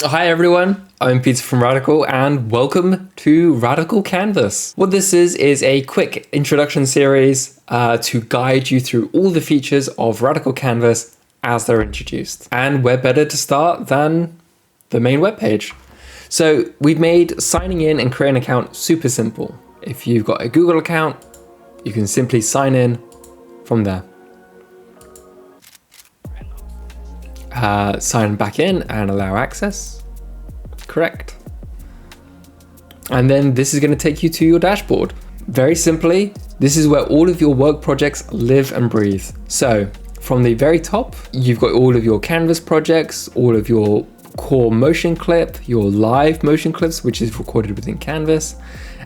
Hi everyone, I'm Peter from RADiCAL and welcome to RADiCAL Canvas. What this is a quick introduction series to guide you through all the features of RADiCAL Canvas as they're introduced. And where better to start than the main webpage. So we've made signing in and creating an account super simple. If you've got a Google account, you can simply sign in from there. Sign back in and allow access. Correct. And then this is going to take you to your dashboard. Very simply, this is where all of your work projects live and breathe. So from the very top, you've got all of your Canvas projects, all of your core motion clip, your live motion clips, which is recorded within Canvas,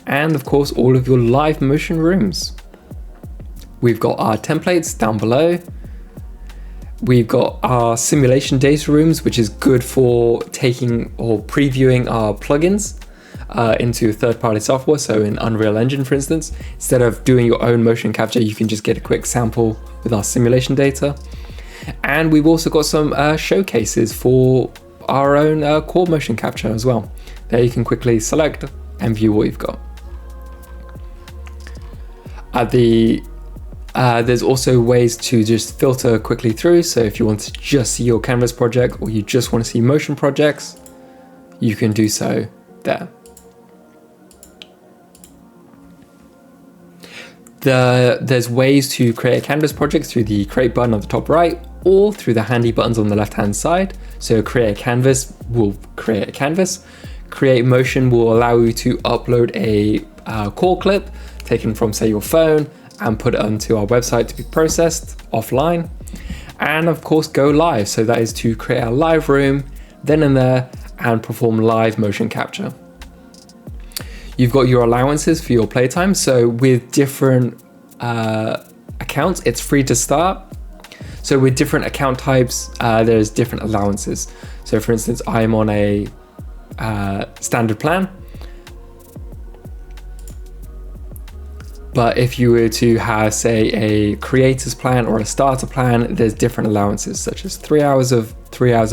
and of course, all of your live motion rooms. We've got our templates down below. We've got our simulation data rooms, which is good for taking or previewing our plugins into third-party software. So in Unreal Engine, for instance, instead of doing your own motion capture, you can just get a quick sample with our simulation data. And we've also got some showcases for our own core motion capture as well. There you can quickly select and view what you've got. There's also ways to just filter quickly through. So if you want to just see your Canvas project or you just want to see motion projects, you can do so there. There's ways to create a Canvas project through the create button on the top right or through the handy buttons on the left hand side. So create a canvas will create a canvas. Create motion will allow you to upload a call clip taken from, say, your phone and put it onto our website to be processed offline. And of course, go live. So that is to create a live room then and there and perform live motion capture. You've got your allowances for your playtime. So with different accounts, it's free to start. So with different account types, there's different allowances. So for instance, I'm on a standard plan. But if you were to have, say, a creator's plan or a starter plan, there's different allowances, such as 3 hours of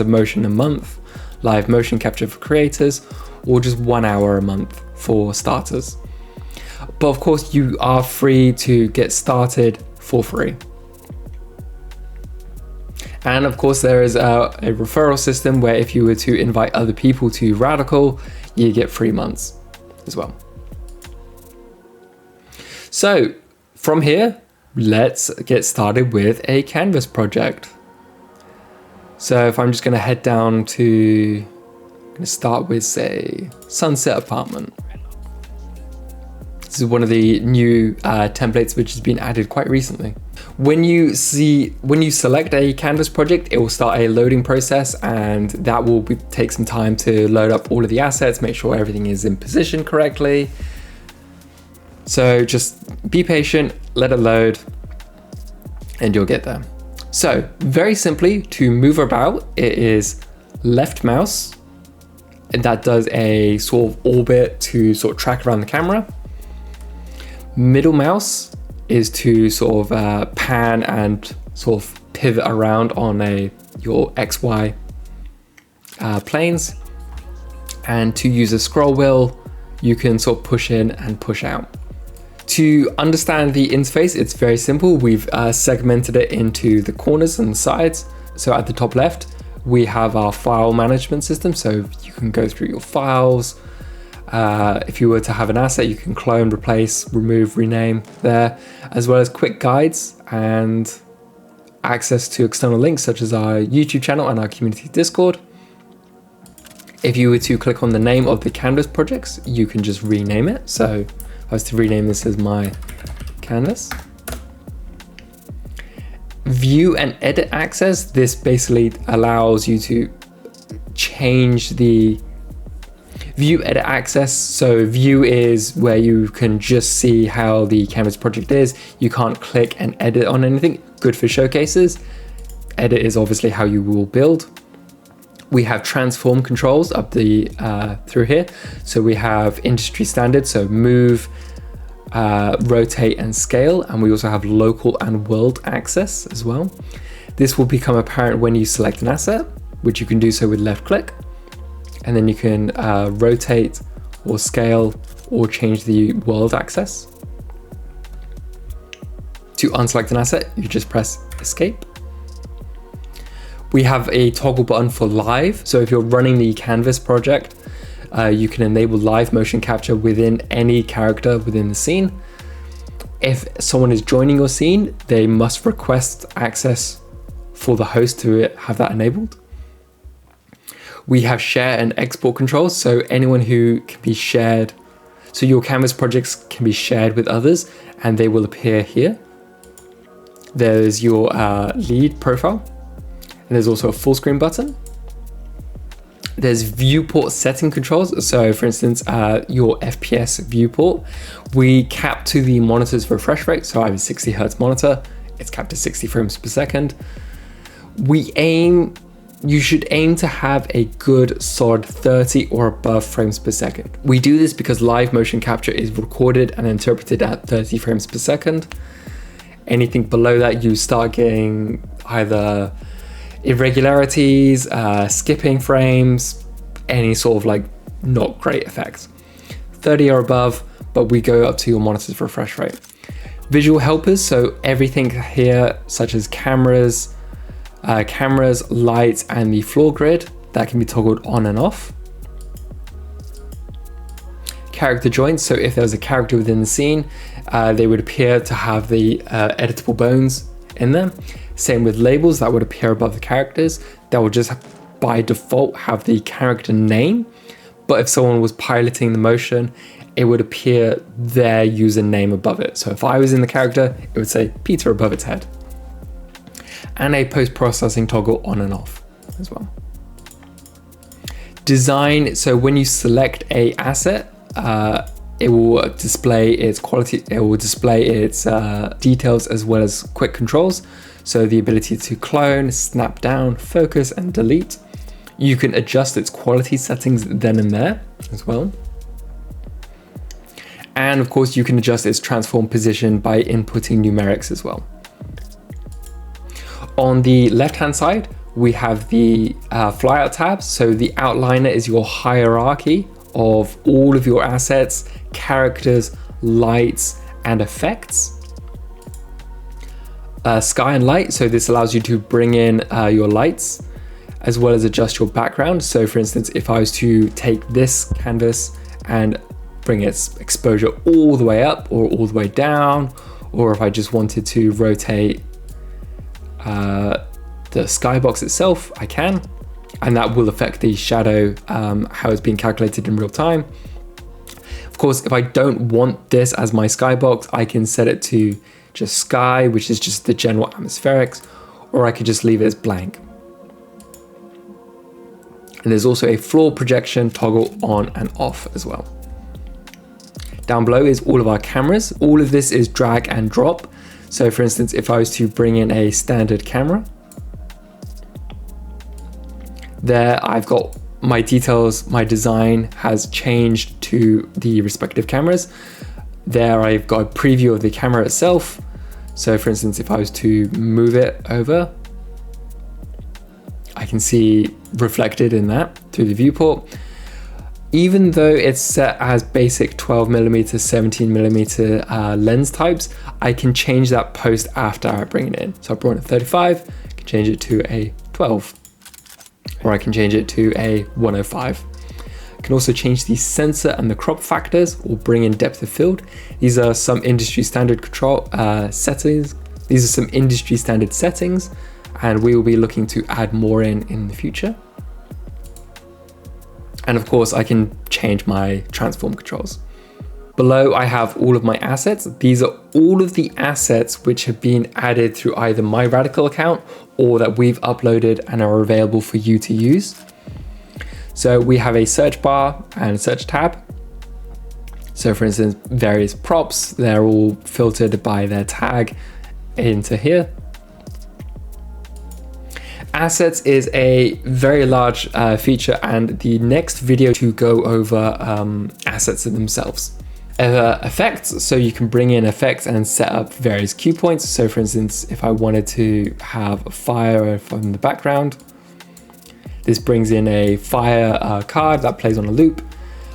motion a month, live motion capture for creators, or just 1 hour a month for starters. But of course, you are free to get started for free. And of course, there is a referral system where if you were to invite other people to RADiCAL, you get 3 months as well. So from here, let's get started with a Canvas project. So if I'm just going to head down to, I'm going to start with, say, Sunset Apartment. This is one of the new templates which has been added quite recently. When you select a Canvas project, it will start a loading process, and that will take some time to load up all of the assets, make sure everything is in position correctly. So just be patient, let it load, and you'll get there. So very simply, to move about, it is left mouse, and that does a sort of orbit to sort of track around the camera. Middle mouse is to sort of pan and sort of pivot around on your XY planes. And to use a scroll wheel, you can sort of push in and push out. To understand the interface, it's very simple. We've segmented it into the corners and the sides. So at the top left, we have our file management system. So you can go through your files. If you were to have an asset, you can clone, replace, remove, rename there, as well as quick guides and access to external links such as our YouTube channel and our community Discord. If you were to click on the name of the Canvas projects, you can just rename it. So I was to rename this as my Canvas. View and edit access. This basically allows you to change the view edit access. So view is where you can just see how the Canvas project is. You can't click and edit on anything. Good for showcases. Edit is obviously how you will build. We have transform controls up through here. So we have industry standard, so move, rotate and scale. And we also have local and world access as well. This will become apparent when you select an asset, which you can do so with left click. and then you can rotate or scale or change the world access. To unselect an asset, you just press escape. We have a toggle button for live. So if you're running the canvas project, you can enable live motion capture within any character within the scene. If someone is joining your scene, they must request access for the host to have that enabled. We have share and export controls. So anyone who can be shared, so your canvas projects can be shared with others and they will appear here. There's your lead profile. And there's also a full screen button. There's viewport setting controls. So for instance, your FPS viewport, we cap to the monitor's refresh rate. So I have a 60 Hertz monitor. It's capped to 60 frames per second. You should aim to have a good solid 30 or above frames per second. We do this because live motion capture is recorded and interpreted at 30 frames per second. Anything below that, you start getting either irregularities, skipping frames, any sort of like not great effects. 30 or above, but we go up to your monitor's refresh rate. Visual helpers, so everything here such as cameras, lights, and the floor grid, that can be toggled on and off. Character joints, so if there's a character within the scene, they would appear to have the editable bones in them. Same with labels that would appear above the characters. That will just by default have the character name. But if someone was piloting the motion, it would appear their username above it. So if I was in the character, it would say Peter above its head. And a post-processing toggle on and off as well. Design, so when you select a asset, it will display its quality, it will display its details as well as quick controls. So the ability to clone, snap down, focus, and delete. You can adjust its quality settings then and there as well. And of course, you can adjust its transform position by inputting numerics as well. On the left-hand side, we have the flyout tab. So the outliner is your hierarchy of all of your assets, characters, lights, and effects. Sky and light, so this allows you to bring in your lights as well as adjust your background. So for instance, if I was to take this canvas and bring its exposure all the way up or all the way down, or if I just wanted to rotate the skybox itself, I can, and that will affect the shadow, how it's being calculated in real time. Of course, if I don't want this as my skybox, I can set it to just sky, which is just the general atmospherics, or I could just leave it as blank. And there's also a floor projection toggle on and off as well. Down below is all of our cameras. All of this is drag and drop. So for instance, if I was to bring in a standard camera, there I've got my details, my design has changed to the respective cameras. There I've got a preview of the camera itself. So for instance, if I was to move it over, I can see reflected in that through the viewport. Even though it's set as basic 12mm, 17mm lens types, I can change that post after I bring it in. So I brought in a 35, I can change it to a 12, or I can change it to a 105. I can also change the sensor and the crop factors or bring in depth of field. These are some industry standard control settings. These are some industry standard settings, and we will be looking to add more in the future. And of course, I can change my transform controls. Below, I have all of my assets. These are all of the assets which have been added through either my RADiCAL account or that we've uploaded and are available for you to use. So we have a search bar and a search tab. So for instance, various props, they're all filtered by their tag into here. Assets is a very large feature, and the next video to go over assets in themselves. Effects, so you can bring in effects and set up various cue points. So for instance, if I wanted to have a fire from the background, This brings in a fire card that plays on a loop.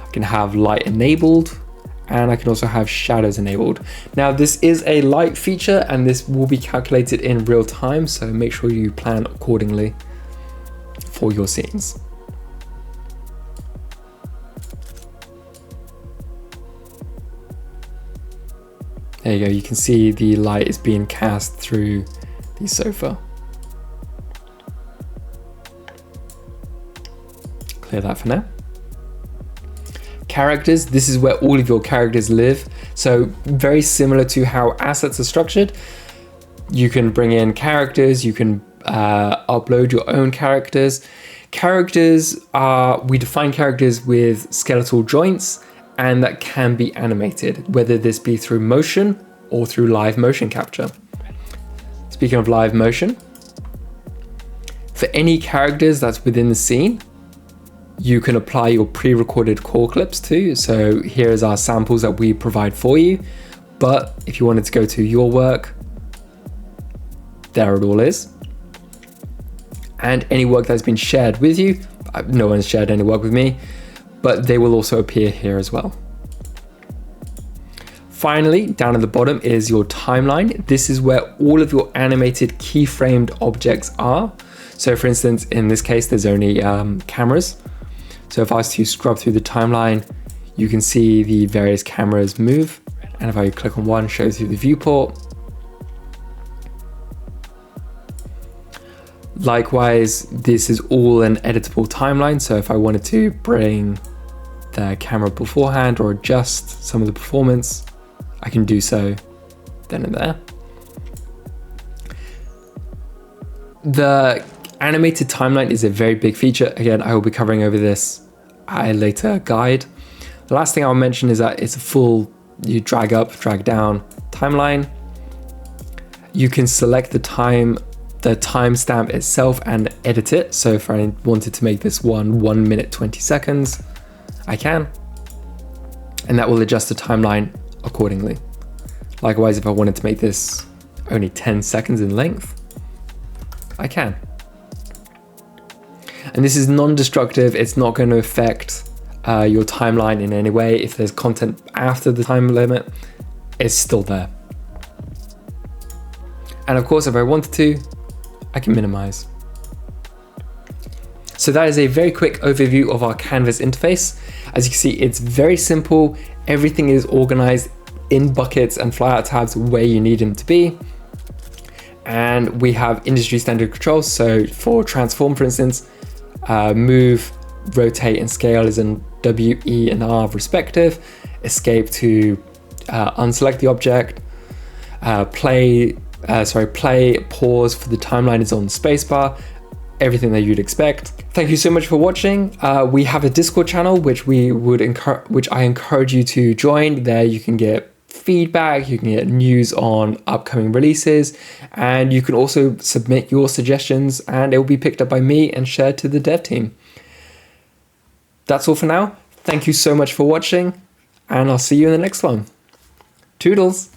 I can have light enabled, and I can also have shadows enabled. Now this is a light feature and this will be calculated in real time, so make sure you plan accordingly for your scenes. There you go, you can see the light is being cast through the sofa. Clear that for now. Characters, this is where all of your characters live. So very similar to how assets are structured. You can bring in characters, you can upload your own characters. Characters are, we define characters with skeletal joints and that can be animated, whether this be through motion or through live motion capture. Speaking of live motion, for any characters that's within the scene, you can apply your pre-recorded call clips too. So here's our samples that we provide for you. But if you wanted to go to your work, there it all is. And any work that's been shared with you, no one's shared any work with me, but they will also appear here as well. Finally, down at the bottom is your timeline. This is where all of your animated keyframed objects are. So for instance, in this case, there's only cameras. So if I was to scrub through the timeline, you can see the various cameras move. And if I click on one, shows you the viewport. Likewise, this is all an editable timeline. So if I wanted to bring the camera beforehand or adjust some of the performance, I can do so then and there. The animated timeline is a very big feature. Again, I will be covering over this at a later guide. The last thing I'll mention is that it's a full, you drag up, drag down timeline. You can select the timestamp itself and edit it. So if I wanted to make this 1 minute 20 seconds, I can. And that will adjust the timeline accordingly. Likewise, if I wanted to make this only 10 seconds in length, I can. And this is non-destructive. It's not going to affect your timeline in any way. If there's content after the time limit, it's still there. And of course, if I wanted to, I can minimize. So that is a very quick overview of our Canvas interface. As you can see, it's very simple. Everything is organized in buckets and flyout tabs where you need them to be. And we have industry standard controls. So for transform, for instance, move, rotate, and scale is in W, E, and R respective. Escape to unselect the object. Play, pause for the timeline is on the spacebar. Everything that you'd expect. Thank you so much for watching. We have a Discord channel which I encourage you to join. There you can get feedback, you can get news on upcoming releases, and you can also submit your suggestions and it will be picked up by me and shared to the dev team. That's all for now. Thank you so much for watching, and I'll see you in the next one. Toodles!